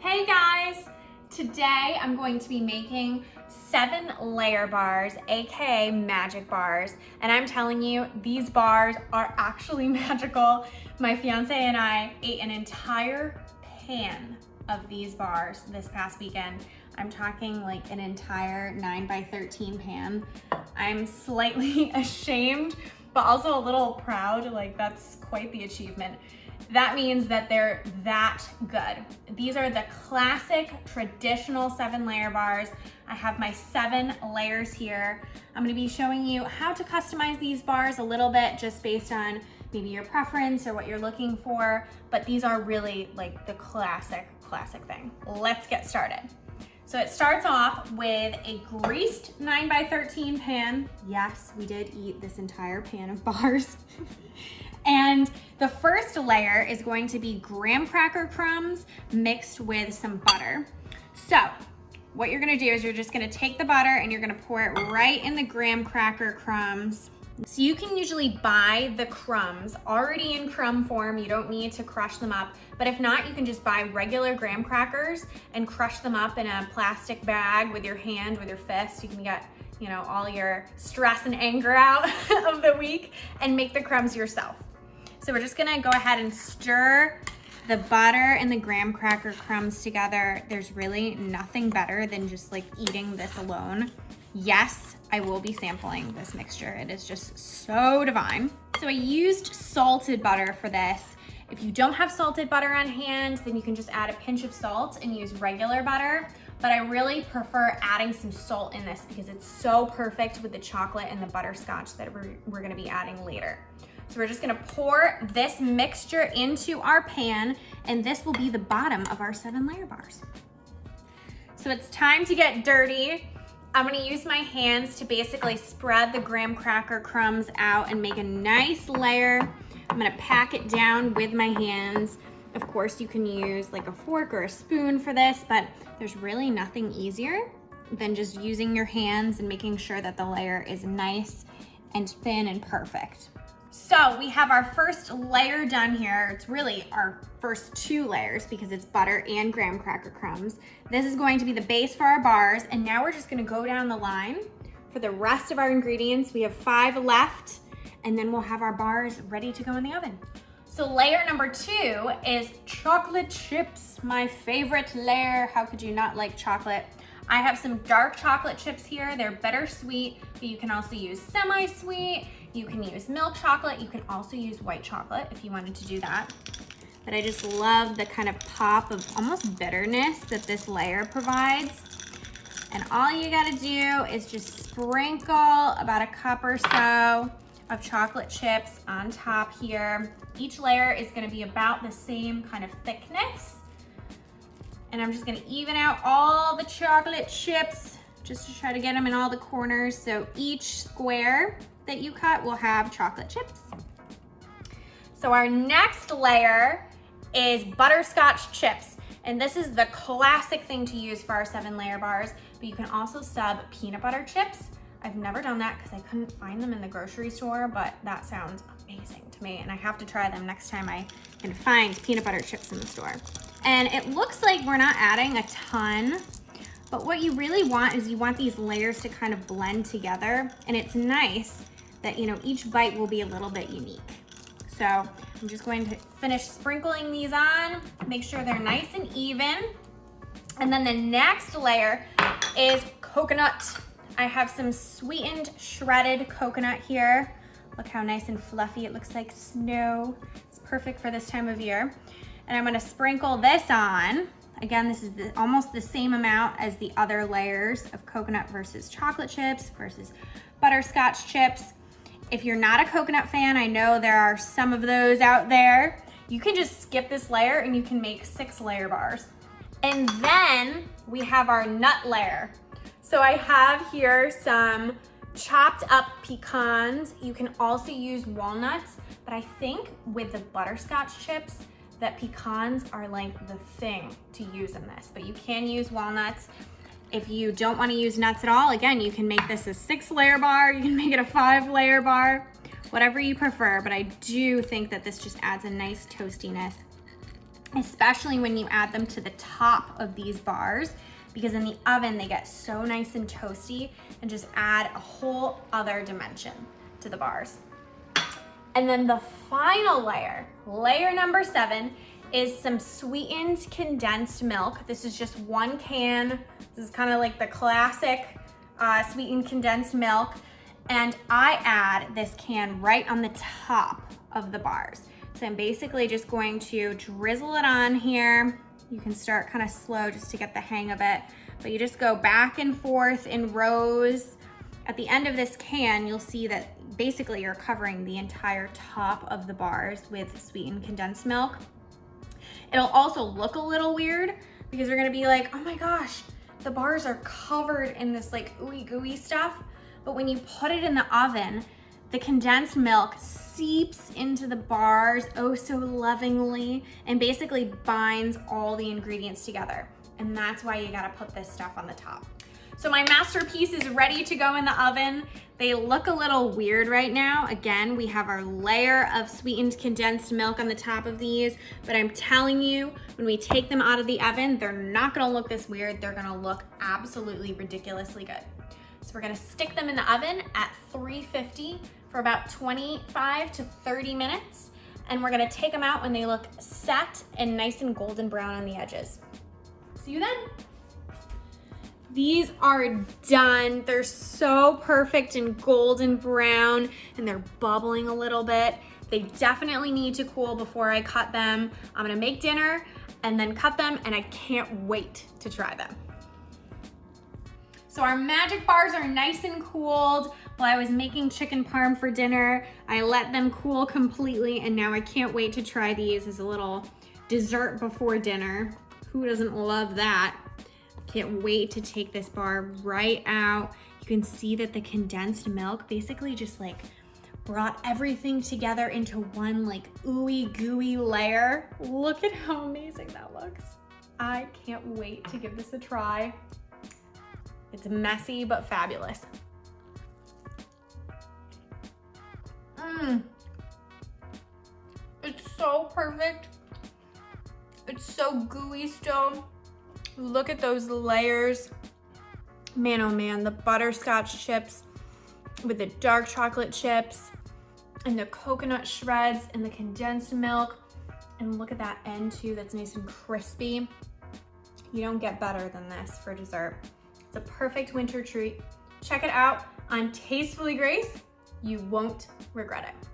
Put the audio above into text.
Hey guys! Today I'm going to be making 7-layer bars, aka magic bars, and I'm telling you, these bars are actually magical. My fiance and I ate an entire pan of these bars this past weekend. I'm talking like an entire 9x13 pan. I'm slightly ashamed, but also a little proud, like that's quite the achievement. That means that they're that good. These are the classic traditional 7-layer bars. I have my 7 layers here. I'm gonna be showing you how to customize these bars a little bit just based on maybe your preference or what you're looking for, but these are really like the classic thing. Let's get started. So it starts off with a greased 9x13 pan. Yes, we did eat this entire pan of bars. And the first layer is going to be graham cracker crumbs mixed with some butter. So what you're gonna do is you're just gonna take the butter and you're gonna pour it right in the graham cracker crumbs. So you can usually buy the crumbs already in crumb form. You don't need to crush them up. But if not, you can just buy regular graham crackers and crush them up in a plastic bag with your hand, with your fist. You can get, you know, all your stress and anger out of the week and make the crumbs yourself. So we're just gonna go ahead and stir the butter and the graham cracker crumbs together. There's really nothing better than just like eating this alone. Yes, I will be sampling this mixture. It is just so divine. So I used salted butter for this. If you don't have salted butter on hand, then you can just add a pinch of salt and use regular butter. But I really prefer adding some salt in this because it's so perfect with the chocolate and the butterscotch that we're gonna be adding later. So we're just gonna pour this mixture into our pan, and this will be the bottom of our 7-layer bars. So it's time to get dirty. I'm gonna use my hands to basically spread the graham cracker crumbs out and make a nice layer. I'm gonna pack it down with my hands. Of course, you can use like a fork or a spoon for this, but there's really nothing easier than just using your hands and making sure that the layer is nice and thin and perfect. So we have our first layer done here. It's really our first 2 layers because it's butter and graham cracker crumbs. This is going to be the base for our bars, and now we're just gonna go down the line for the rest of our ingredients. We have 5 left, and then we'll have our bars ready to go in the oven. So layer number 2 is chocolate chips, my favorite layer. How could you not like chocolate? I have some dark chocolate chips here. They're bittersweet, but you can also use semi-sweet. You can use milk chocolate. You can also use white chocolate if you wanted to do that. But I just love the kind of pop of almost bitterness that this layer provides. And all you gotta do is just sprinkle about a cup or so of chocolate chips on top here. Each layer is gonna be about the same kind of thickness. And I'm just gonna even out all the chocolate chips just to try to get them in all the corners. So each square that you cut will have chocolate chips. So our next layer is butterscotch chips. And this is the classic thing to use for our 7-layer bars, but you can also sub peanut butter chips. I've never done that because I couldn't find them in the grocery store, but that sounds amazing to me. And I have to try them next time I can find peanut butter chips in the store. And it looks like we're not adding a ton, but what you really want is you want these layers to kind of blend together. And it's nice that, you know, each bite will be a little bit unique. So I'm just going to finish sprinkling these on, make sure they're nice and even. And then the next layer is coconut. I have some sweetened shredded coconut here. Look how nice and fluffy it looks, like snow. It's perfect for this time of year. And I'm gonna sprinkle this on. Again, this is almost the same amount as the other layers of coconut versus chocolate chips versus butterscotch chips. If you're not a coconut fan, I know there are some of those out there. You can just skip this layer and you can make 6-layer bars. And then we have our nut layer. So I have here some chopped up pecans. You can also use walnuts, but I think with the butterscotch chips, that pecans are like the thing to use in this, but you can use walnuts. If you don't want to use nuts at all, again, you can make this a 6-layer bar, you can make it a 5-layer bar, whatever you prefer, but I do think that this just adds a nice toastiness. especially when you add them to the top of these bars, because in the oven they get so nice and toasty and just add a whole other dimension to the bars. And then the final layer, layer number 7, is some sweetened condensed milk. This is just 1 can. This is kind of like the classic sweetened condensed milk. And I add this can right on the top of the bars. So I'm basically just going to drizzle it on here. You can start kind of slow just to get the hang of it, but you just go back and forth in rows. At the end of this can, you'll see that basically you're covering the entire top of the bars with sweetened condensed milk. It'll also look a little weird because you're gonna be like, oh my gosh, the bars are covered in this like ooey gooey stuff. But when you put it in the oven, the condensed milk seeps into the bars oh so lovingly and basically binds all the ingredients together. And that's why you gotta put this stuff on the top. So my masterpiece is ready to go in the oven. They look a little weird right now. Again, we have our layer of sweetened condensed milk on the top of these, but I'm telling you, when we take them out of the oven, they're not gonna look this weird. They're gonna look absolutely ridiculously good. So we're gonna stick them in the oven at 350 for about 25 to 30 minutes. And we're gonna take them out when they look set and nice and golden brown on the edges. See you then. These are done. They're so perfect and golden brown and they're bubbling a little bit. They definitely need to cool before I cut them. I'm gonna make dinner and then cut them, and I can't wait to try them. So our magic bars are nice and cooled. While I was making chicken parm for dinner, I let them cool completely, and now I can't wait to try these as a little dessert before dinner. Who doesn't love that? Can't wait to take this bar right out. You can see that the condensed milk basically just like brought everything together into one like ooey gooey layer. Look at how amazing that looks. I can't wait to give this a try. It's messy but fabulous. It's so perfect. It's so gooey still. Look at those layers. Man, oh man, the butterscotch chips with the dark chocolate chips and the coconut shreds and the condensed milk. And look at that end too, that's nice and crispy. You don't get better than this for dessert. It's a perfect winter treat. Check it out on Tastefully Grace. You won't regret it.